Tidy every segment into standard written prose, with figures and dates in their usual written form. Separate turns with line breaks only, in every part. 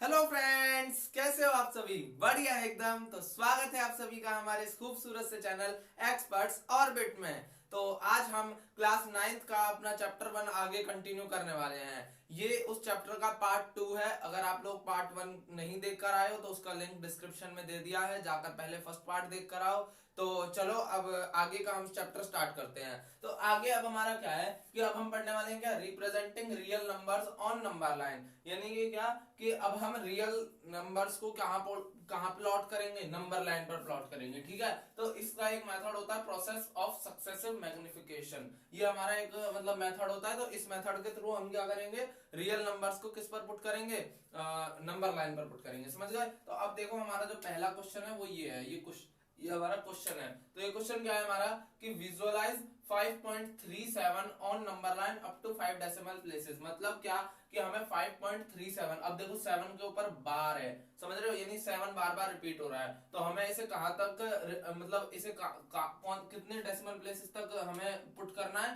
Hello friends, कैसे हो आप सभी? बढ़िया एकदम। तो स्वागत है आप सभी का हमारे इस खूबसूरत से चैनल एक्सपर्ट्स ऑर्बिट में। तो आज हम क्लास 9th का अपना चैप्टर 1 आगे कंटिन्यू करने वाले हैं। ये उस चैप्टर का पार्ट 2 है। अगर आप लोग पार्ट 1 नहीं देख कर आए हो तो उसका लिंक डिस्क्रिप्शन में दे दिया है, जाकर पहले फर्स्ट पार्ट देख कर आओ। तो चलो अब आगे का हम चैप्टर स्टार्ट करते हैं। तो आगे अब हमारा क्या है कि अब हम पढ़ने वाले हैं क्या, representing real numbers on number line. यानी कि क्या कि अब हम रियल नंबर्स को कहां प्लॉट करेंगे, नंबर लाइन पर प्लॉट करेंगे। ठीक है, तो इसका एक मेथड होता है प्रोसेस ऑफ सक्सेसिव मैग्निफिकेशन। ये हमारा एक मतलब मेथड होता है। तो इस मेथड के थ्रू हम क्या करेंगे, रियल नंबर्स को किस पर पुट करेंगे, नंबर लाइन पर पुट करेंगे। समझ गए? तो अब देखो हमारा जो पहला क्वेश्चन है वो ये है। ये हमारा क्वेश्चन है। तो ये क्वेश्चन क्या है हमारा कि visualise 5.37 on number line up to 5 decimal places. मतलब क्या कि हमें 5.37, अब देखो 7 के ऊपर बार है, समझ रहे हो, यानी 7 बार बार रिपीट हो रहा है। तो हमें इसे कहां तक मतलब इसे कौन कितने डेसिमल प्लेसेस तक हमें पुट करना है,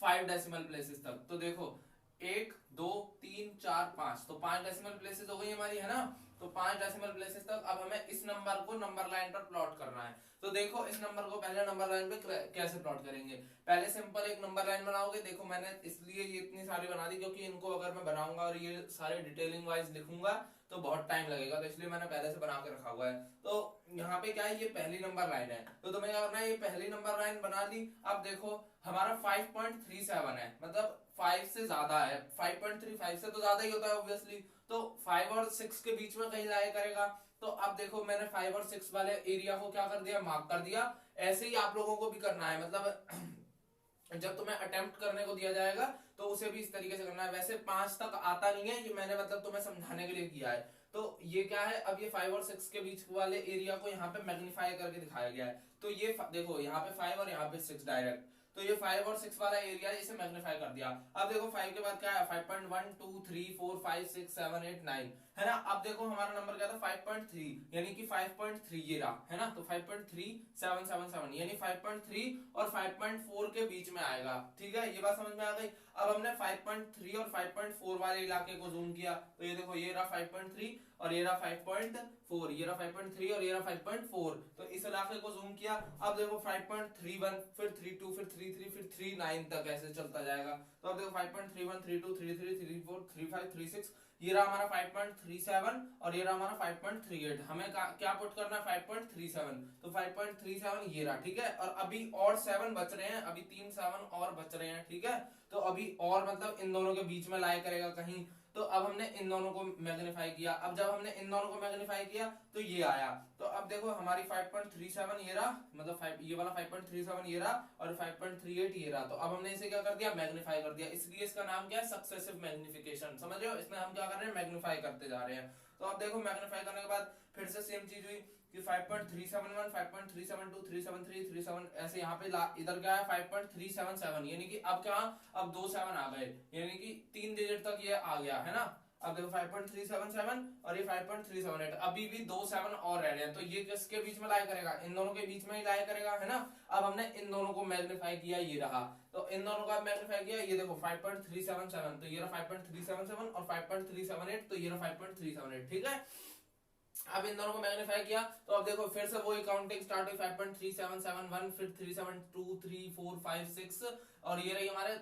5 डेसिमल प्लेसेस तक। तो देखो 1 2 3 4 5, तो 5 डेसिमल प्लेसेस हो गई हमारी, है ना। तो 5 डेसिमल प्लेसेस तक अब हमें इस नंबर को नंबर लाइन पर प्लॉट करना है। तो देखो इस नंबर को पहले नंबर लाइन पे कैसे प्लॉट करेंगे। पहले सिंपल एक नंबर लाइन बनाओगे। देखो मैंने इसलिए ये इतनी सारी बना दी क्योंकि इनको अगर मैं बनाऊंगा और ये सारे डिटेलिंग वाइज लिखूंगा तो बहुत टाइम लगेगा, तो इसलिए मैंने पहले से बना के रखा हुआ है। तो यहाँ पे क्या है, ये पहली नंबर लाइन है। तो तुम्हें क्या करना है, ये पहली नंबर लाइन बना ली। अब देखो हमारा 5.37 है, मतलब 5 से ज्यादा है। 5.35 से तो ज्यादा ही होता है ऑब्वियसली। तो 5 और 6 के बीच में कहीं लाया करेगा। तो अब देखो मैंने 5 और 6 वाले एरिया को क्या कर दिया, मार्क कर दिया। ऐसे ही आप लोगों को भी करना है। मतलब जब तुम्हें अटेम्प्ट करने को दिया जाएगा तो उसे भी इस तरीके से करना है। वैसे 5 तक आता नहीं है, ये मैंने मतलब तुम्हें समझाने के लिए किया है। तो ये क्या है, अब ये 5 और 6 के बीच वाले एरिया को यहाँ पे मैग्नीफाई करके दिखाया गया है। तो ये देखो यहाँ पे 5 और यहाँ पे 6 डायरेक्ट। तो ये 5 और 6 वाला एरिया इसे मैग्नीफाई कर दिया। अब देखो 5 के बाद क्या है, 5.1 2 3 4 5 6 7 8 9, है ना। अब देखो हमारा नंबर क्या था, 5.3, यानी कि 5.3 ये रहा, है ना। तो 5.3777 यानी 5.3 और 5.4 के बीच में आएगा। ठीक है, ये बात समझ में आ गई। अब हमने 5.3 और 5.4 वाले इलाके को जूम किया। तो ये देखो ये रहा 5.3 और ये रहा 5.4, ये रहा 5.3 और ये रहा 5.4। तो इस इलाके को जूम किया। अब देखो 5.31, फिर 32, फिर 33, फिर 39 तक ऐसे चलता जाएगा। तो अब देखो 5.31 32 33 34 35 36, ये रहा हमारा 5.37 और ये रहा हमारा 5.38। हमें क्या पुट करना है, 5.37। तो 5.37 ये रहा, ठीक है। और अभी और 7 बच रहे हैं, अभी 3 7 और बच रहे हैं, ठीक है। तो अभी और मतलब इन दोनों के बीच में लाया करेगा कहीं। तो अब हमने इन दोनों को मैग्नीफाई किया। अब जब हमने इन दोनों को मैग्नीफाई किया तो ये आया। तो अब देखो हमारी 5.37 ये रहा, मतलब 5 ये वाला 5.37 ये रहा और 5.38 ये रहा। तो अब हमने इसे क्या कर दिया, मैग्नीफाई कर दिया। इसलिए इसका नाम क्या है, सक्सेसिव मैग्निफिकेशन। समझ रहे हो, इसमें हम क्या कर रहे हैं, मैग्नीफाई करते जा रहे हैं। तो अब देखो मैग्नीफाई करने के बाद फिर से सेम चीज हुई कि 5.371 5.372 373 37, ऐसे यहाँ पे इधर क्या है 5.377, यानी कि अब क्या, अब 2 7 आ गए, यानी कि 3 डिजिट तक ये आ गया, है ना। अब देखो 5.377 और ये 5.378, अभी भी 2 7 और रह रहे हैं। तो ये किसके बीच में लाया करेगा, इन दोनों के बीच में ही लाया करेगा, है ना। अब हमने इन दोनों को मैग्नीफाई किया, ये रहा। तो इन दोनों का मैग्नीफाई किया, ये देखो 5.377, तो ये रहा 5.377 और 5.378, तो ये रहा 5.378, ठीक है। अब इन दोनों को मैग्नीफाई किया तो अब देखो फिर से वही काउंटिंग स्टार्ट हुई, 5.3771, फिर 372 3 4 5 6, और ये रही हमारे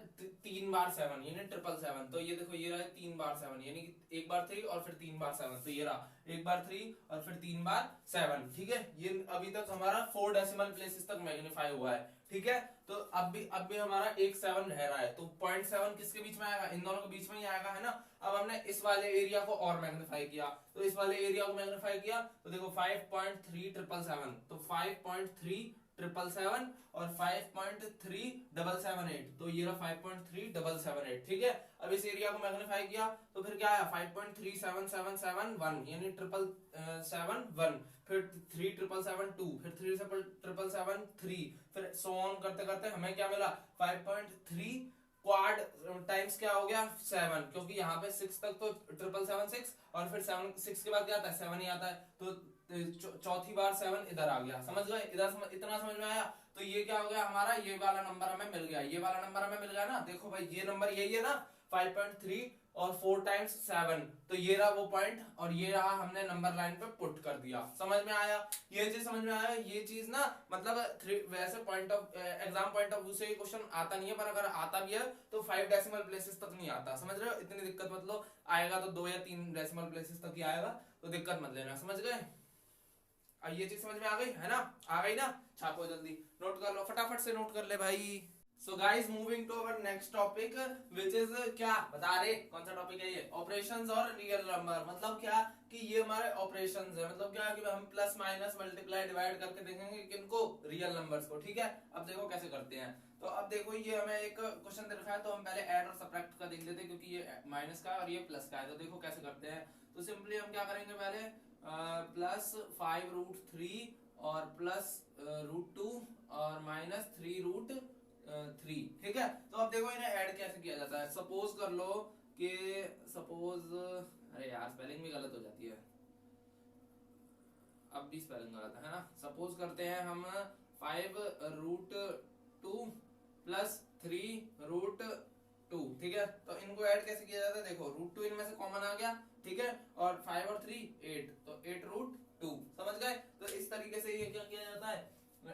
3 बार 7 यानी 777। तो ये देखो ये रहा 3 बार 7 यानी कि 1 बार 3 और फिर 3 बार 7। तो ये रहा 1 बार 3 और फिर 3 बार 7, ठीक है। ये अभी तक हमारा 4 डेसिमल प्लेसेस तक मैग्नीफाई हुआ है, ठीक है। तो अब भी हमारा एक 7 रह रहा है। तो 0.7 किसके बीच में आएगा, इन दोनों के बीच में ही आएगा, है ना। अब हमने इस वाले एरिया को और मैग्नीफाई किया। तो इस वाले एरिया को मैग्नीफाई किया तो देखो 5.3777, तो 5.3777 और 5.3778, तो ये रहा 5.3778, ठीक है। अब इस एरिया को मैग्नीफाई किया तो फिर क्या आया, 5.37771 यानी 777 फिर 37772, फिर 37773, फिर सो ऑन करते करते हमें क्या मिला, 5.3 क्वाड टाइम्स क्या हो गया 7, क्योंकि यहाँ पे 6 तक तो 777 और फिर 7 6 के बाद क्या आता है, 7 ही आता है। तो चौथी बार 7 इधर आ गया, समझ गए, इतना समझ में आया। तो ये क्या हो गया हमारा, ये वाला नंबर हमें मिल गया, ये वाला नंबर हमें मिल गया ना। देखो भाई ये नंबर यही है ना, 5.3 और 4 टाइम्स 7, तो ये रहा वो पॉइंट और ये रहा हमने नंबर लाइन पे पुट कर दिया। समझ में आया? ये चीज समझ में आया? ये चीज ना मतलब वैसे point of exam point of view से ये क्वेश्चन आता नहीं है, पर अगर आता भी है तो 5 डेसिमल प्लेसेस तक नहीं आता। समझ रहे हो? इतनी दिक्कत मतलब आएगा तो 2 या 3 डेसिमल प्लेसेस तक ही आएगा, तो दिक्कत मत लेना। समझ गए? अब ये चीज समझ में आ गई है ना? आ गई ना? छापो जल्दी, नोट कर लो, फटाफट से नोट कर ले भाई। So guys, moving to our next topic which is क्या बता रहे, कौन सा टॉपिक है ये? ऑपरेशंस और रियल नंबर। मतलब क्या कि ये हमारे ऑपरेशंस है, मतलब क्या कि हम प्लस माइनस मल्टीप्लाई डिवाइड करके देखेंगे किनको? रियल नंबर्स को। ठीक है, अब देखो कैसे करते हैं। तो अब देखो ये हमें एक क्वेश्चन दे रखा है, तो हम पहले ऐड और सब्ट्रैक्ट का देख लेते हैं, क्योंकि ये माइनस का है और ये प्लस का है। तो देखो कैसे करते हैं। तो सिंपली हम क्या करेंगे, पहले प्लस 5 रूट 3 और प्लस रूट 2 और माइनस 3 रूट 3। ठीक है, तो अब देखो इन्हें ऐड कैसे किया जाता है। सपोज कर लो कि सपोज, अरे यार स्पेलिंग भी गलत हो जाती है, अब भी स्पेलिंग गलत है ना। सपोज करते हैं हम 5 रूट 2 प्लस 3 रूट 2। ठीक है, तो इनको ऐड कैसे किया जाता है? देखो रूट 2 इनमें से कॉमन आ गया, ठीक है, और 5 और 3 8, तो 8 रूट 2। समझ गए? तो इस तरीके से ये क्या किया जाता है,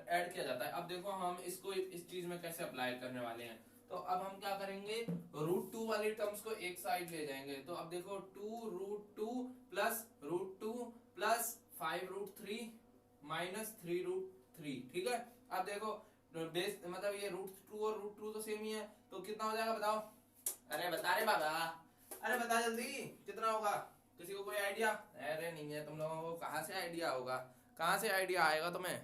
ऐड किया जाता है। अब देखो हम इसको इस चीज में कैसे अप्लाई करने वाले हैं। तो अब हम क्या करेंगे, रूट 2 वाली टर्म्स को एक साइड ले जाएंगे। तो अब देखो 2 root 2 plus root 2 plus 5 root 3 minus 3 root 3। ठीक है, अब देखो बेस मतलब ये रूट 2 और रूट 2 तो सेम ही है, तो कितना हो जाएगा बताओ? अरे बता रे बाबा, अरे बता जल्दी, कितना होगा? किसी को कोई आइडिया? अरे नहीं है तुम लोगों को, कहाँ से आइडिया होगा? कहाँ से आइडिया आएगा तुम्हें?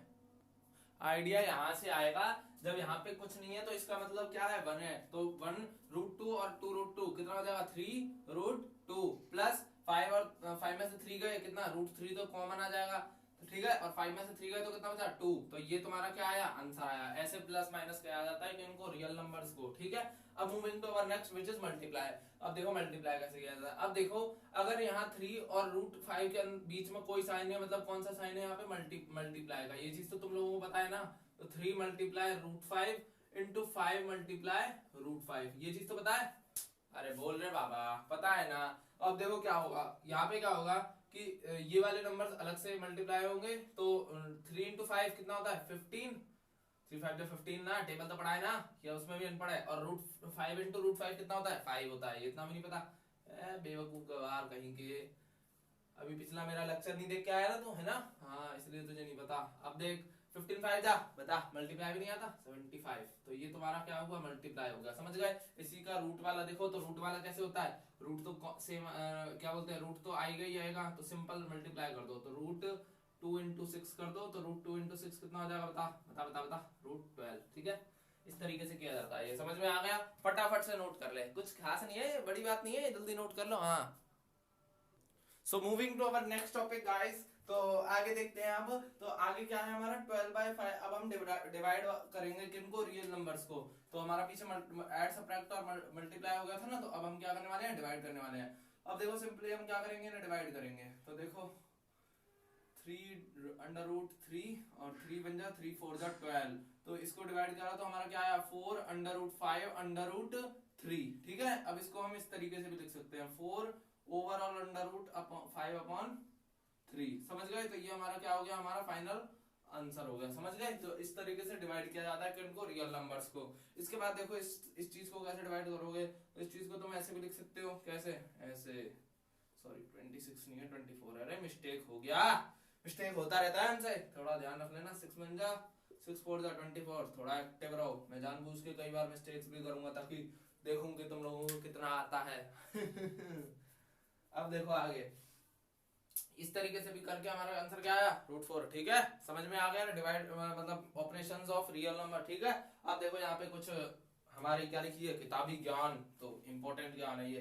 आइडिया यहाँ से आएगा जब यहाँ पे कुछ नहीं है, तो इसका मतलब क्या है? 1 है, तो 1 रूट 2 और 2 रूट 2 कितना हो जाएगा? 3 रूट 2 प्लस 5 और 5 में से 3 गए, कितना? रूट 3 तो कॉमन आ जाएगा। ठीक है, और 5 में से 3 गए तो कितना बचा? 2। तो ये तुम्हारा क्या आया? आंसर आया। ऐसे प्लस माइनस किया जाता है इनको, रियल नंबर्स को। ठीक है, अब moving to our next which is multiply. अब देखो मल्टीप्लाई कैसे किया जाता है। अब देखो अगर यहाँ 3 और रूट 5 के बीच में कोई साइन है, मतलब कौन सा साइन है यहाँ पे? मल्टीप्लाई का। ये चीज तो तुम लोगों को पता है ना। तो 3 multiply root 5 into 5 multiply root 5, ये चीज तो पता है? अरे बोल रहे बाबा, पता है ना। अब देखो क्या होगा, यहाँ पे क्या होगा कि ये वाले नंबर्स अलग से मल्टीप्लाई होंगे, तो 3 इंटू 5 कितना होता है? 15। 3 5 15 ना, टेबल तो पढ़ा है ना, या उसमें भी अनपढ़ है। और रूट 5 इंटू रूट 5 कितना होता है? 5 होता है। ये इतना भी नहीं पता? बेवकूफ गवार कहीं के, अभी पिछला मेरा लेक्चर नहीं देख के आया ना तू, है ना? हाँ, इसलिए तुझे नहीं पता। अब देख 15 5 जा बता, मल्टीप्लाई भी नहीं आता, 75। तो ये तुम्हारा क्या हुआ? मल्टीप्लाई हो गया। समझ गए? इसी का रूट वाला देखो, तो रूट वाला कैसे होता है? रूट तो सेम क्या बोलते हैं, रूट तो आएगा ही आएगा, तो सिंपल मल्टीप्लाई कर दो। तो रूट 2 इंटू 6 कर दो, तो रूट 2 इंटू 6 कितना हो जाएगा? बता बता बता बता, रूट 12। ठीक है, इस तरीके से किया जाता है। ये समझ में आ गया? फटाफट से नोट कर ले, कुछ खास नहीं है, बड़ी बात नहीं है, जल्दी नोट कर लो। हाँ, so moving to our next topic guys. तो आगे देखते हैं। अब तो आगे क्या है हमारा? 12/5। अब हम डिवाइड करेंगे किनको? रियल नंबर्स को। तो हमारा पीछे ऐड सब्ट्रैक्ट और मल्टीप्लाई हो गया था ना, तो अब हम क्या करने वाले हैं? डिवाइड करने वाले हैं। अब देखो सिंपली हम क्या करेंगे ना, डिवाइड करेंगे। तो देखो 3 अंडर रूट 3 और 3 बन जा 3 4 जा 12। तो इसको डिवाइड करा तो हमारा क्या आया? 4 अंडर रूट 5 अंडर रूट 3। ठीक है, अब इसको हम इस तरीके से भी लिख सकते हैं, 4 ओवरऑल अंडर रूट 5 अपॉन 3। समझ गए? तो ये हमारा क्या हो गया? हमारा फाइनल आंसर हो गया। समझ गए? तो इस तरीके से डिवाइड किया जाता है किनको? रियल नंबर्स को। इसके बाद देखो इस चीज को कैसे डिवाइड करोगे। तो इस चीज को तुम ऐसे भी लिख सकते हो, कैसे? ऐसे, सॉरी 26 नहीं है 24 है। अरे मिस्टेक हो गया, मिस्टेक होता रहता है हमसे, थोड़ा ध्यान रख लेना। 6 बन जा 6 4 जा 24। थोड़ा एक्टिव रहो, मैं जानबूझ के कई बार मिस्टेक्स भी करूंगा ताकि देखूं कि तुम लोगों को कितना आता है। अब देखो आगे, इस तरीके से भी करके हमारा आंसर क्या आया? रूट 4। ठीक है, समझ में आ गया ना? डिवाइड मतलब ऑपरेशंस ऑफ रियल नंबर। ठीक है, अब देखो यहाँ पे कुछ हमारी क्या लिखी है? किताबी ज्ञान, तो इंपॉर्टेंट ज्ञान है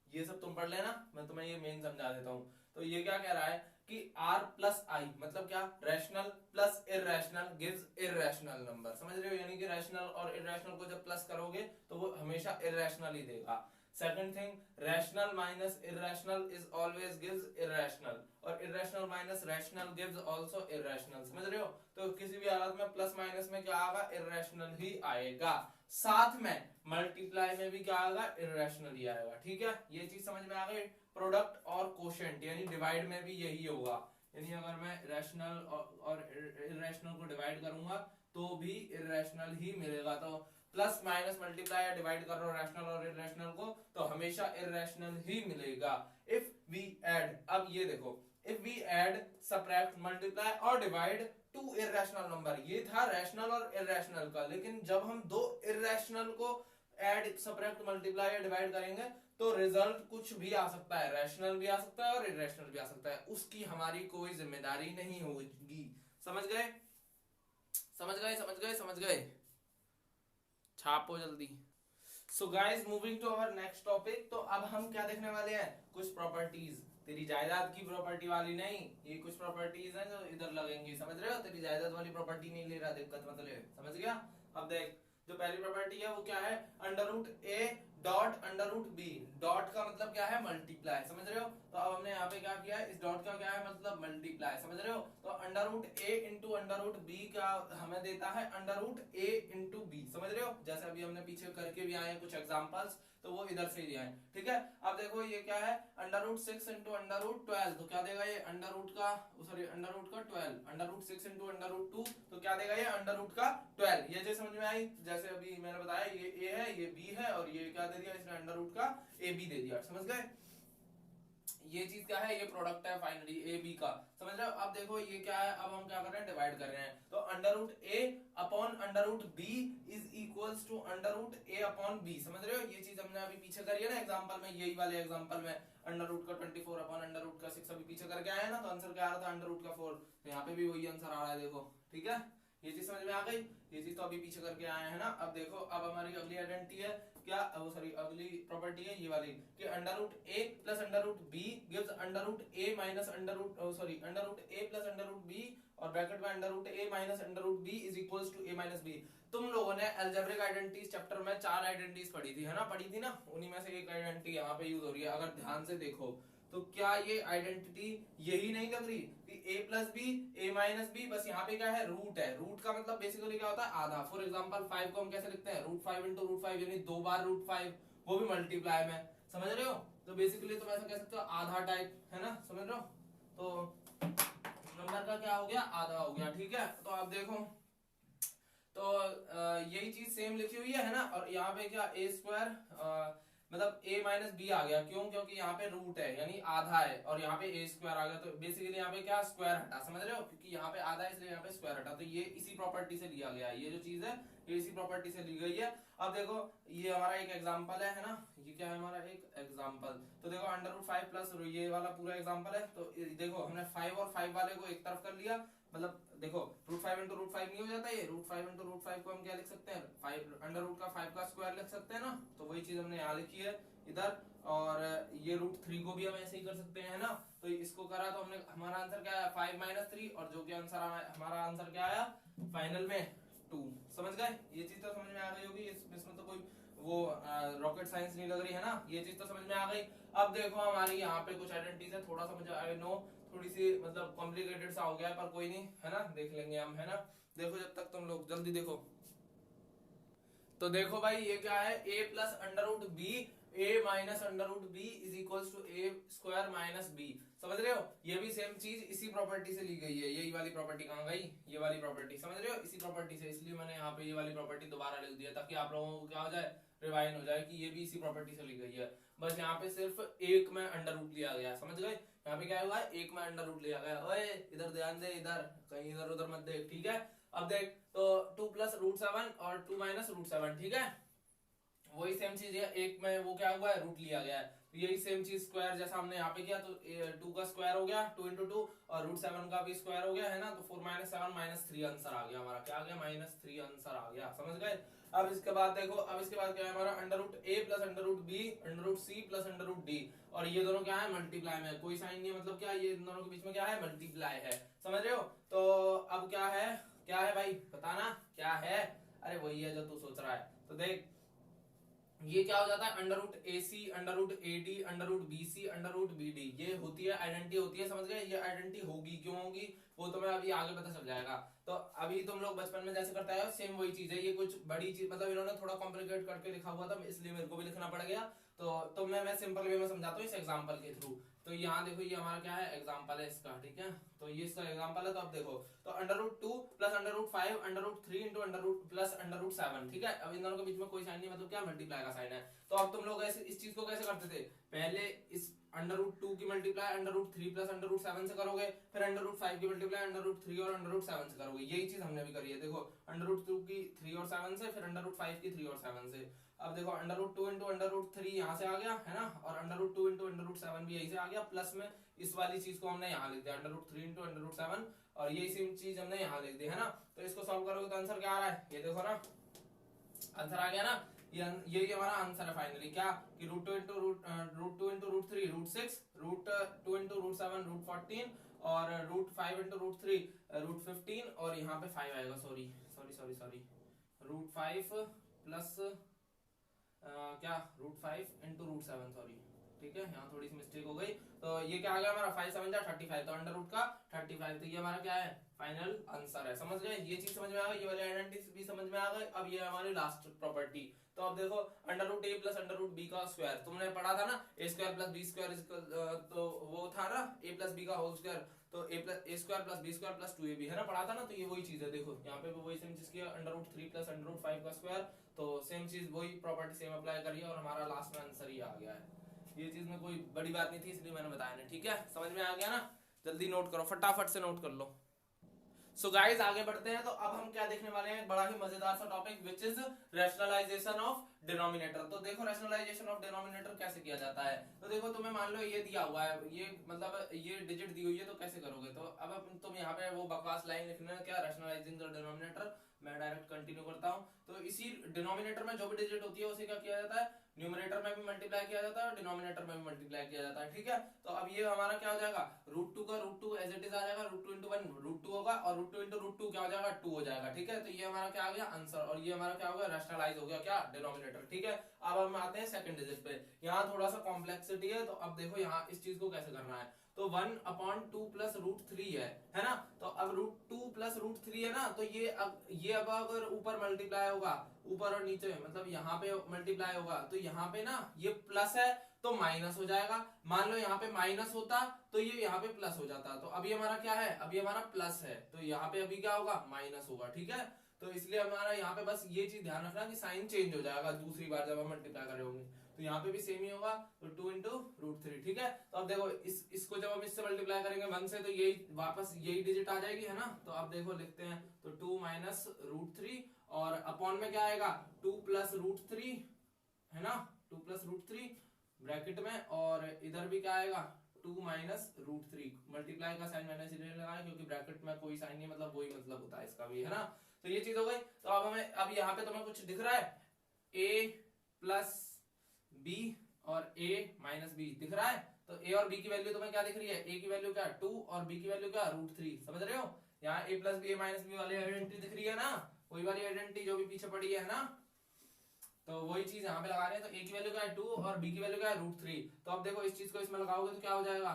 ये सब तुम पढ़ लेना, मैं तुम्हें ये मेन समझा देता हूँ। तो ये क्या कह रहा है कि r प्लस आई मतलब क्या? Rational plus irrational gives irrational number. समझ रहे हो? यानी कि रैशनल और इररेशनल को जब प्लस करोगे तो वो हमेशा इररेशनल ही देगा। Second thing, rational minus irrational is always gives irrational, और irrational minus rational gives also irrational, समझ रहे हो। तो किसी भी हालत में प्लस माइनस में क्या आएगा, इरेशनल ही आएगा। साथ में मल्टीप्लाई में भी क्या आएगा, इरेशनल ही आएगा। ठीक है, ये चीज समझ में आ गई। प्रोडक्ट और कोशेंट यानी डिवाइड में भी यही होगा, यानी अगर मैं रैशनल और इरेशनल को डिवाइड करूंगा तो भी इरेशनल ही मिलेगा। तो प्लस माइनस मल्टीप्लाई या डिवाइड कर रहा हूं रैशनल और इरेशनल को तो हमेशा इरेशनल ही मिलेगा। इफ वी ऐड, अब ये देखो, if we add subtract multiply और डिवाइड टू इरेशनल नंबर, ये था रैशनल और इरेशनल का। लेकिन जब हम दो इरेशनल को ऐड सबट्रैक्ट मल्टीप्लाई या डिवाइड करेंगे तो रिजल्ट कुछ भी आ सकता है, रैशनल भी आ सकता है और इरेशनल भी आ सकता है, उसकी हमारी कोई जिम्मेदारी नहीं होगी। समझ गए, समझ गए, समझ गए, समझ गए, छापो जल्दी। So guys, moving to our next topic. तो अब हम क्या देखने वाले हैं, कुछ प्रॉपर्टीज, तेरी जायदाद की प्रॉपर्टी वाली नहीं, ये कुछ प्रॉपर्टीज हैं जो इधर लगेंगी, समझ रहे हो। तेरी जायदाद वाली प्रॉपर्टी नहीं ले रहा, दिक्कत मतलब, समझ गया। अब देख, जो पहली प्रॉपर्टी है वो क्या है, under root a dot under root b. Dot का मतलब क्या है, मल्टीप्लाई, समझ रहे हो। तो अब हमने यहाँ पे क्या किया है, इस डॉट का क्या है मतलब मल्टीप्लाई, समझ रहे हो। तो अंडर रूट ए इंटू अंडर रूट बी का हमें देता है अंडर रूट ए इंटू बी, समझ रहे हो। जैसे अभी हमने पीछे करके भी आए हैं कुछ एग्जांपल्स, तो वो इधर से ही आए, ठीक है। अब देखो ये क्या है, under root 6 into under root 12, तो क्या देगा ये अंडर रूट का, सॉरी अंडर रूट का 12, under root 6 into under root 2, तो क्या देगा ये अंडर रूट का 12। ये जो समझ में आई, जैसे अभी मैंने बताया ये ए है, ये बी है, और ये क्या दे दिया इसने, अंडर रूट का ए बी दे दिया, समझ गए। ये चीज क्या है, ये प्रोडक्ट है फाइनली ए बी का, समझ रहे हो। अब देखो ये क्या है, अब हम क्या कर रहे हैं, डिवाइड कर रहे हैं। तो under root a upon under root B is equals to under root a upon b, समझ रहे हो। ये चीज हमने अभी पीछे करी है ना एग्जांपल में, यही वाले एग्जांपल में अंडर रूट का 24 अपॉन अंडर रूट का 6 अभी पीछे करके आए ना, तो आंसर क्या आ रहा था, अंडर रूट का 4। तो यहाँ पे भी वही आंसर आ रहा है, देखो, ठीक है। ये चीज समझ में आ गई, ये चीज तो अभी पीछे करके आए हैं ना। अब देखो, अब हमारी अगली आइडेंटिटी है क्या, वो सॉरी अगली प्रॉपर्टी है ये वाली कि under root A plus under root B gives under root A minus under root, sorry under root A plus under root B और ब्रैकेट में under root A minus under root B is equals to A minus B. तुम लोगों ने algebraic identities chapter में 4 identities पढ़ी थी, है ना, पढ़ी थी ना, उन्हीं में से एक आइडेंटिटी यहाँ पे यूज हो रही है। अगर ध्यान से देखो तो क्या ये आइडेंटिटी यही नहीं लग रही कि a plus b a minus b, बस यहाँ पे क्या है, रूट है। रूट का मतलब बेसिकली क्या होता है, आधा। फॉर एग्जांपल 5 को हम कैसे लिखते हैं, रूट 5 इंटू रूट 5, यानी 2 बार रूट 5, वो भी मल्टीप्लाई में, समझ रहे हो। तो बेसिकली तुम ऐसा कह सकते हो आधा टाइप, है ना, समझ रहे हो। तो नंबर का क्या हो गया, आधा हो गया, ठीक है। तो आप देखो, तो यही चीज सेम लिखी हुई है ना। और यहाँ पे क्या ए स्क्वायर मतलब a माइनस बी आ गया, क्यों, क्योंकि यहाँ पे रूट है यानी आधा है, और यहाँ पे a स्क्वायर आ गया, तो बेसिकली यहाँ पे क्या स्क्वायर हटा, समझ रहे हो, क्योंकि यहाँ पे आधा है इसलिए यहाँ पे स्क्वायर हटा। तो ये इसी प्रॉपर्टी से लिया गया है, ये जो चीज है ये इसी प्रॉपर्टी से ली गई है। अब देखो ये हमारा एक एग्जांपल है ना, ये क्या है हमारा एक एग्जांपल। तो देखो अंडर रूट 5 प्लस ये वाला पूरा एग्जांपल है। तो देखो हमने 5 और 5 वाले को एक तरफ कर लिया, मतलब देखो रूट 5 इंटू रूट 5 नहीं हो जाता, ये रूट 5 इंटू रूट 5 को हम क्या लिख सकते हैं, 5 अंडर रूट का 5 का स्क्वायर लिख सकते हैं ना। तो वही चीज हमने यहाँ लिखी है इधर, और ये रूट 3 को भी हम ऐसे ही कर सकते हैं ना। तो इसको करा तो हमने, हमारा आंसर क्या आया 5 माइनस 3, और जो कि आंसर हमारा आंसर क्या आया फाइनल में 2, समझ गए। ये चीज तो समझ में आ गई होगी, इसमें तो कोई वो रॉकेट साइंस नहीं लग रही है ना, ये चीज तो समझ में आ गई। अब देखो हमारी यहाँ पे कुछ आइडेंटिटीज है, थोड़ा सा मुझे आई नो थोड़ी सी मतलब कॉम्प्लिकेटेड सा हो गया है, पर कोई नहीं, है ना, देख लेंगे हम, है ना। देखो जब तक तुम लोग जल्दी देखो, तो देखो भाई ये क्या है, a plus under root b a minus under root B is equals to a square minus b, समझ रहे हो। ये भी सेम चीज इसी प्रॉपर्टी से ली गई है। यही वाली प्रॉपर्टी कहाँ गई, ये वाली प्रॉपर्टी, समझ रहे हो, इसी प्रॉपर्टी से, इसलिए मैंने यहाँ पे ये वाली प्रॉपर्टी दोबारा लिख दिया ताकि आप लोगों को क्या हो जाए, रिवाइन हो जाए कि ये भी इसी प्रॉपर्टी से ली गई है। बस यहाँ पे सिर्फ एक में अंडर रूट लिया गया, समझ गए। यहाँ पे क्या हुआ, एक में अंडर रूट लिया गया। ओए इधर ध्यान दे, इधर कहीं इधर उधर मत देख, ठीक है। अब देख, तो 2 प्लस रूट 7 और 2 माइनस रूट 7, ठीक है, वही सेम चीज है। एक में वो क्या हुआ है, रूट लिया गया है, तो यही सेम चीज स्क्वायर जैसा हमने यहाँ पे किया, तो 2 का स्क्वायर हो गया 2 इंटू 2, और रूट 7 का भी स्क्वायर हो गया, है ना। तो 4 माइनस 7 माइनस 3 आंसर आ गया हमारा, क्या आ गया, माइनस 3 आंसर आ गया, समझ गए। अब इसके बाद देखो, अब इसके बाद क्या है हमारा, अंडर रूट ए plus under root b under root c plus under root d, और ये दोनों क्या है, मल्टीप्लाई में, कोई साइन नहीं है, मतलब क्या ये दोनों के बीच में क्या है, मल्टीप्लाई है, समझ रहे हो। तो अब क्या है भाई, बताना क्या है। अरे वही है जो तू सोच रहा है। तो देख ये क्या हो जाता है, under root a c, under root a d, under root b c, under root b d. ये होती है आइडेंटिटी, होती है, समझ गए। ये आइडेंटिटी होगी, क्यों होगी वो तुम्हें अभी आगे पता चल जाएगा। तो अभी तुम लोग बचपन में जैसे करते आए सेम वही चीज है। ये कुछ बड़ी चीज मतलब इन्होंने थोड़ा कॉम्प्लिकेट करके लिखा हुआ था, इसलिए मेरे को भी लिखना पड़ गया। तो मैं सिंपल वे में समझाता हूँ इस एग्जाम्पल के थ्रू। तो यहाँ देखो ये हमारा क्या है, एग्जाम्पल है इसका, ठीक है। तो ये इसका एग्जाम्पल है। तो अब देखो, तो under root 2 plus under root 5 under root 3 into under root plus under root 7, ठीक है। अब इन दोनों के बीच में कोई साइन नहीं, मतलब क्या मल्टीप्लाई का साइन है। तो अब तुम लोग ऐसे इस चीज को कैसे करते थे, पहले इस अंडर रूट 2 की multiply under root 3 plus under root 7 से करोगे, फिर अंडर रूट 5 की मल्टीप्लाई अंडर रूट 3 और अंडर रूट 7 से करोगे। यही चीज हमने भी करी है। देखो अंडर रूट 2 की 3 और 7 से, फिर अंडर रूट 5 की 3 और 7 से। अब देखो under root 2 into under root 3 यहाँ से आ गया है ना, और under root 2 into under root 7 भी यही से आ गया, प्लस में इस वाली चीज को हमने यहाँ लिख दिया under root 3 into under root 7, और यही सेम चीज हमने यहाँ लिख दी है ना। तो इसको सॉल्व करोगे तो आंसर क्या आ रहा है, ये देखो ना, आंसर आ गया ना। ये हमारा आंसर है फाइनली, क्या कि root 2 into root 3 root 6, root 2 into root 7 root 14, और रूट 5 इंटू रूट 3 रूट 15, और यहाँ पे 5 आएगा, sorry sorry sorry sorry, root 5 plus क्या रूट 5 इंटू रूट 7, सॉरी, ठीक है, यहाँ थोड़ी सी मिस्टेक हो गई। तो ये क्या आ गया हमारा 5 7 35, तो अंडर रूट का 35। तो ये हमारा क्या है, फाइनल आंसर है। समझ गए, ये चीज समझ में आ गई, ये वाली आइडेंटिटी भी समझ में आ गई। अब ये हमारी लास्ट प्रॉपर्टी। तो अब देखो अंडर रूट ए प्लस अंडर रूट बी का स्क्वायर, तुमने पढ़ा था ना, A square plus B square, तो वो था ना ए प्लस बी का होल स्क्वायर, तो A square plus B square plus 2ab है ना, पढ़ा था ना। तो ये वही चीज है, देखो यहाँ पे वही सेम चीज किया, under root 3 plus under root 5 का स्क्वायर, तो सेम चीज वही प्रॉपर्टी सेम अप्लाई करिए, और हमारा लास्ट में आंसर ही आ गया है। ये चीज में कोई बड़ी बात नहीं थी, इसलिए मैंने बताया नहीं, ठीक है। समझ में आ गया ना, जल्दी नोट करो, फटाफट से नोट कर लो। सो गाइस आगे बढ़ते हैं। तो अब हम क्या देखने वाले हैं, बड़ा ही मजेदार सा topic, which is rationalisation of denominator. तो देखो रैशनलाइजेशन ऑफ डिनोमिनेटर कैसे किया जाता है। तो देखो तुम्हें मान लो ये दिया हुआ है, ये मतलब ये डिजिट दी हुई है, तो कैसे करोगे। तो अब तुम यहाँ पे वो बकवास लाइन लिखना है, क्या रैशनलाइजिंग द डिनोमिनेटर। मैं डायरेक्ट कंटिन्यू करता हूँ। तो इसी डिनोमिनेटर में जो भी डिजिट होती है उसे क्या किया जाता है, न्यूमरेटर में भी मल्टीप्लाई किया जाता है और डिनोमिनेटर में भी मल्टीप्लाई किया जाता है, ठीक है। तो अब ये हमारा क्या हो जाएगा, रूट 2 का रूट 2 एज इट इज आ जाएगा, रूट 2 इंटू 1 रूट 2 होगा, और रूट 2 इंटू रूट 2 क्या हो जाएगा, 2 हो जाएगा, ठीक है। तो ये हमारा क्या आ गया आंसर, और ये हमारा क्या हो गया, रैशनलाइज हो गया क्या, डिनोमिनेटर, ठीक है। अब हम आते हैं सेकंड डिजिट पे, यहाँ थोड़ा सा कॉम्प्लेक्सिटी है। तो अब देखो यहाँ इस चीज को कैसे करना है। तो 1/2 प्लस रूट 3 है ना। तो अब रूट 2 प्लस रूट 3 है ना, तो ये अब अगर ऊपर मल्टीप्लाई होगा, ऊपर और नीचे मतलब यहाँ पे मल्टीप्लाई होगा, तो यहाँ पे ना ये प्लस है तो माइनस हो जाएगा। मान लो यहाँ पे माइनस होता तो ये यहाँ पे प्लस हो जाता। तो अभी हमारा क्या है, अभी हमारा प्लस है, तो यहाँ पे अभी क्या होगा, माइनस होगा, ठीक है। तो इसलिए हमारा यहाँ पे बस ये चीज ध्यान रखना कि साइन चेंज हो जाएगा दूसरी बार जब हम मल्टीप्लाई कर रहे होंगे। तो यहाँ पे भी सेम ही होगा, तो 2 इंटू रूट 3, ठीक है। तो अब देखो इसको जब हम इससे मल्टीप्लाई करेंगे 1 से, तो यही वापस यही डिजिट आ जाएगी, है ना। तो अब देखो लिखते हैं, तो 2 माइनस रूट 3, और अपॉन में क्या आएगा, 2 प्लस रूट 3, है ना, 2 प्लस रूट 3 ब्रैकेट में, और इधर भी क्या आएगा, 2 माइनस रूट 3। मल्टीप्लाई का साइन मैंने इसलिए लगाया क्योंकि ब्रैकेट में कोई साइन नहीं, मतलब वही मतलब होता है इसका भी, है ना। तो ये चीज हो गई। तो अब हमें, अब यहाँ पे तुम्हें कुछ दिख रहा है, a प्लस बी और a माइनस बी दिख रहा है। तो a और b की वैल्यू तुम्हें क्या दिख रही है, a की वैल्यू क्या, 2, और b की वैल्यू क्या, रूट 3, समझ रहे हो। यहाँ a plus b, a minus b वाली आइडेंटिटी दिख रही है ना, वही वाली आइडेंटिटी जो भी पीछे पड़ी है ना। तो वही चीज यहाँ पे लगा रहे हैं। तो a की वैल्यू क्या है 2, और b की वैल्यू क्या है रूट 3। तो अब देखो इस चीज को इसमें लगाओगे तो क्या हो जाएगा,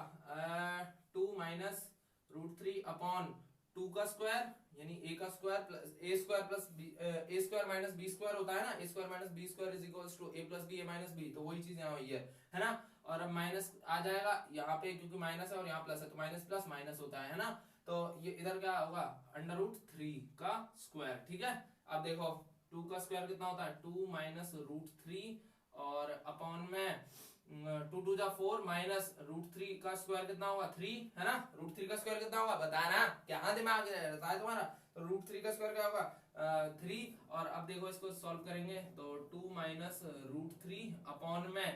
2 माइनस रूट 3 अपॉन 2 का स्क्वायर, यानी a का square plus a square plus a square minus b square होता है ना, a square minus b square is equals to a plus b a minus b। तो वही चीज यहाँ हुई है ना। और अब माइनस आ जाएगा यहाँ पे, क्योंकि माइनस है और यहाँ प्लस है, तो माइनस प्लस माइनस होता है ना। तो ये इधर क्या होगा, अंडर रूट 3 का स्क्वायर, ठीक है। अब देखो 2 का स्क्वायर कितना होता है, 2 माइनस रूट 3, और अपॉन में 2 2 जा 4 माइनस रूट 3 का स्क्वायर कितना होगा, 3, है ना। रूट 3 का स्क्वायर कितना होगा, बताना, क्या दिमाग रहता है तुम्हारा। तो रूट 3 का स्क्वायर क्या होगा, 3। और अब देखो इसको सॉल्व करेंगे, तो 2 माइनस रूट 3 अपॉन में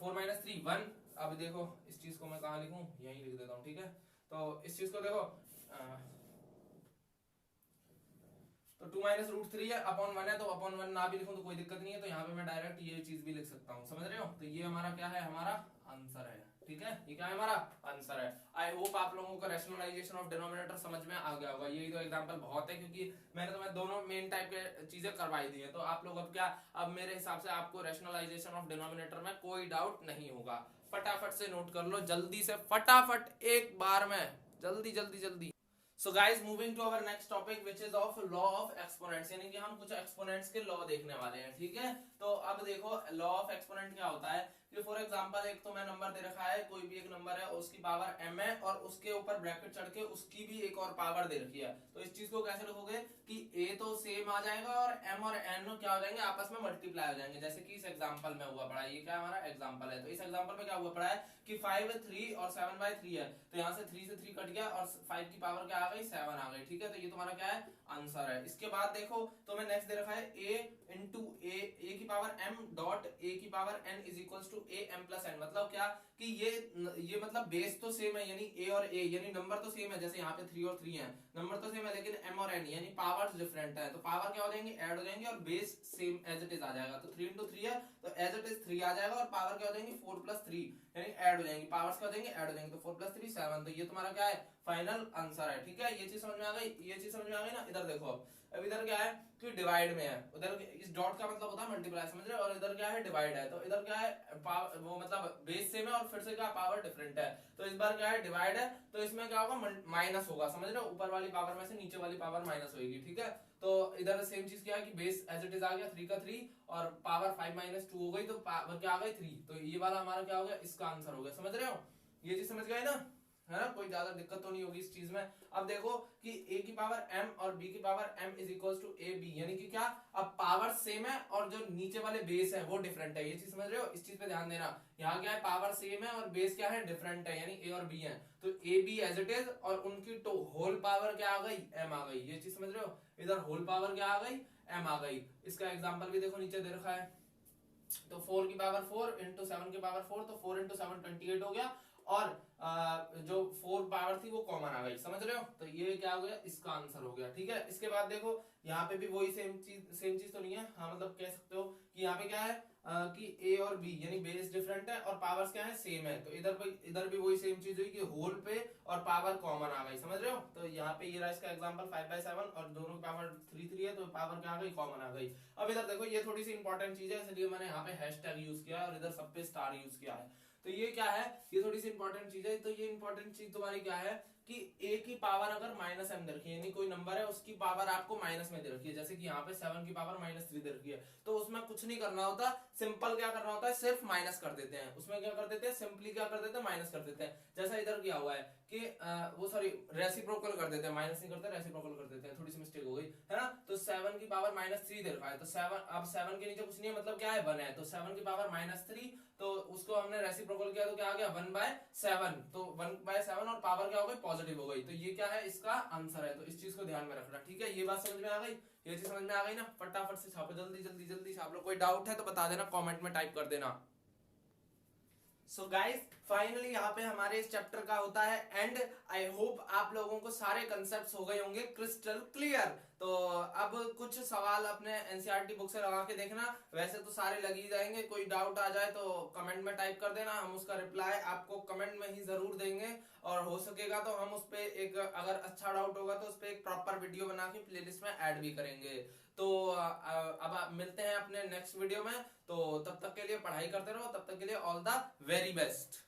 4 माइनस 3 1। अब देखो इस चीज को मैं कहाँ लिखूं, यहीं लिख देता हूँ, ठीक है। तो इस चीज को देखो, तो 2 माइनस रूट 3 है, अपॉन 1 है, तो अपॉन 1 ना भी लिखूं तो कोई दिक्कत नहीं है। तो यहाँ पे मैं डायरेक्ट ये चीज भी लिख सकता हूँ, समझ रहे हो। तो ये हमारा क्या है, हमारा आंसर है, ठीक है। ये क्या है, हमारा आंसर है। आई होप आप लोगों को रैशनलाइजेशन ऑफ डिनोमिनेटर समझ में आ गया होगा। यही तो एग्जांपल बहुत है, क्योंकि मैंने तुम्हें दोनों मेन टाइप के चीजें करवाई दी है। तो आप लोग अब क्या, अब मेरे हिसाब से आपको रैशनलाइजेशन ऑफ डिनोमिनेटर में कोई डाउट नहीं होगा। फटाफट से नोट कर लो, जल्दी से, फटाफट एक बार में, जल्दी जल्दी जल्दी। So guys, moving to our next topic which is of law of exponents, यानी कि हम कुछ एक्सपोनेंट्स के लॉ देखने वाले हैं। ठीक है, तो अब देखो लॉ ऑफ एक्सपोनेंट क्या होता है कि फॉर एग्जांपल एक तो मैं नंबर दे रखा है, कोई भी एक नंबर है, उसकी पावर m है और उसके ऊपर ब्रैकेट चढ़ के उसकी भी एक और पावर दे रखी है। तो इस चीज को कैसे लिखोगे कि a तो सेम आ जाएगा और m और n क्या हो जाएंगे, आपस में मल्टीप्लाई हो जाएंगे। जैसे कि इस एग्जांपल में हुआ पड़ा है, ये क्या हमारा एग्जांपल है। तो इस एग्जांपल में क्या हुआ पड़ा है कि 5 3 और 7/3 है, तो यहाँ से 3 से 3 कट गया और 5 की पावर क्या आ गई, 7 आ गई। ठीक है, तो ये तुम्हारा क्या है, आंसर है। इसके बाद देखो, तो मैं नेक्स्ट दे रखा है a इंटू a की पावर m डॉट a की power n is equals to a m plus n। मतलब क्या कि ये मतलब बेस तो सेम है, यानी a और a, यानी नंबर तो सेम है, जैसे यहाँ पे 3 और 3 है, नंबर तो सेम है, लेकिन m और n यानी पावर्स डिफरेंट है। तो पावर क्या हो जाएंगे, ऐड हो जाएंगे और base same as it is आ जाएगा। तो 3 इंटू 3 है तो एज इट इज 3 आ जाएगा और पावर क्या हो जाएंगी 4 प्लस 3, यानी ऐड हो जाएंगी, पावर्स क्या हो जाएंगे, ऐड हो जाएंगे। तो 4 प्लस 3 7। तो ये तुम्हारा क्या है, फाइनल आंसर है। ठीक है, ये चीज समझ में आ गई, ये चीज समझ में आ गई ना। इधर देखो, अब इधर क्या है कि डिवाइड में है, उधर इस डॉट का मतलब होता है मल्टीप्लाई, समझ रहे हो, और इधर क्या है, डिवाइड है। तो इधर क्या है, वो मतलब बेस सेम है और फिर से क्या पावर डिफरेंट है। तो इस बार क्या है, डिवाइड है, तो इसमें क्या होगा, माइनस होगा, समझ रहे हो, ऊपर वाली पावर में से नीचे वाली पावर माइनस होगी। ठीक है, तो इधर सेम चीज क्या है कि बेस एज इट इज आ गया 3 का 3 और पावर 5 माइनस 2 हो गई, तो पावर क्या आ गई 3। तो ये वाला हमारा क्या हो गया, इसका आंसर हो गया। समझ रहे हो, ये चीज समझ गए ना, है ना, कोई ज्यादा दिक्कत तो नहीं होगी इस चीज में। अब देखो कि a की पावर m और b की power m is equals to a b, यानी कि क्या, अब पावर सेम है और जो नीचे वाले बेस है वो डिफरेंट है। ये चीज समझ रहे हो, इस चीज पे ध्यान देना। यहाँ क्या है, पावर सेम है और बेस क्या है, डिफरेंट है, यानी a और b है। तो a b as it is और उनकी तो होल पावर क्या आ गई, m आ गई। ये चीज समझ रहे हो, इधर होल पावर क्या आ गई, m आ गई। इसका एग्जाम्पल भी देखो नीचे दे रखा है। तो 4 की पावर 4 इंटू 7 की पावर 4, तो 4 इंटू 7 28 हो गया, और जो 4 पावर थी वो कॉमन आ गई। समझ रहे हो, तो ये क्या हो गया, इसका आंसर हो गया। ठीक है, इसके बाद देखो यहाँ पे भी वही सेम चीज तो नहीं है, हाँ मतलब कह सकते हो कि यहाँ पे क्या है कि a और b यानी बेस डिफरेंट है और पावर्स क्या है, सेम है। तो इधर भी वही सेम चीज हुई कि होल पे और पावर कॉमन आ गई। समझ रहे हो, तो यहाँ पे ये रहा इसका एग्जांपल 5/7 और दोनों की पावर 3 है, तो पावर क्या आ गई, कॉमन आ गई। अब इधर देखो, ये थोड़ी सी इंपॉर्टेंट चीज है, इसलिए मैंने यहाँ पे हैशटैग यूज किया और इधर सब पे स्टार यूज किया है। तो ये क्या है, ये थोड़ी सी इंपॉर्टेंट चीज है। तो ये इंपॉर्टेंट चीज तुम्हारी क्या है कि a की पावर अगर माइनस m दे रखी है, यानी कोई नंबर है उसकी पावर आपको माइनस में दे रखी है, जैसे कि यहाँ पे 7 की पावर -3 दे रखी है, तो उसमें कुछ नहीं करना होता, सिंपल क्या करना होता है, सिर्फ माइनस कर देते हैं। उसमें क्या कर देते हैं, सिंपली क्या कर देते हैं, माइनस कर देते हैं। जैसा इधर क्या हुआ है कि वो सॉरी रेसिप्रोकल कर देते हैं, माइनस नहीं करते, रेसिप्रोकल कर देते हैं, थोड़ी सी मिस्टेक हो गई है ना। तो 7 की पावर -3 दे रखा है, तो 7, अब 7 के नीचे कुछ नहीं है, मतलब क्या है, 1 है, तो 7 की पावर -3, तो उसको हमने रेसिप्रोकल किया तो क्या आ गया, 1/7। तो 1/7 और पावर क्या हो गई, पॉजिटिव हो गई। तो ये क्या है, इसका आंसर है। तो इस चीज को ध्यान में रखना। ठीक है, ये बात समझ में आ गई, ये चीज समझ में आ गई ना। फटाफट से छापो, जल्दी जल्दी जल्दी छाप लो। कोई डाउट है तो बता देना, कमेंट में टाइप कर देना। सो गाइस, फाइनली यहाँ पे हमारे इस चैप्टर का होता है एंड। आई होप आप लोगों को सारे कंसेप्ट्स हो गए होंगे क्रिस्टल क्लियर। तो अब कुछ सवाल अपने एनसीईआरटी बुक से लगा के देखना, वैसे तो सारे लग ही जाएंगे। कोई डाउट आ जाए तो कमेंट में टाइप कर देना, हम उसका रिप्लाई आपको कमेंट में ही जरूर देंगे। और हो सकेगा तो हम उस पे एक, अगर अच्छा डाउट होगा तो उस पे एक प्रॉपर वीडियो बना के प्लेलिस्ट में ऐड भी करेंगे। तो अब मिलते हैं अपने नेक्स्ट वीडियो में। तो तब तक के लिए पढ़ाई करते रहो, तब तक के लिए ऑल द वेरी बेस्ट।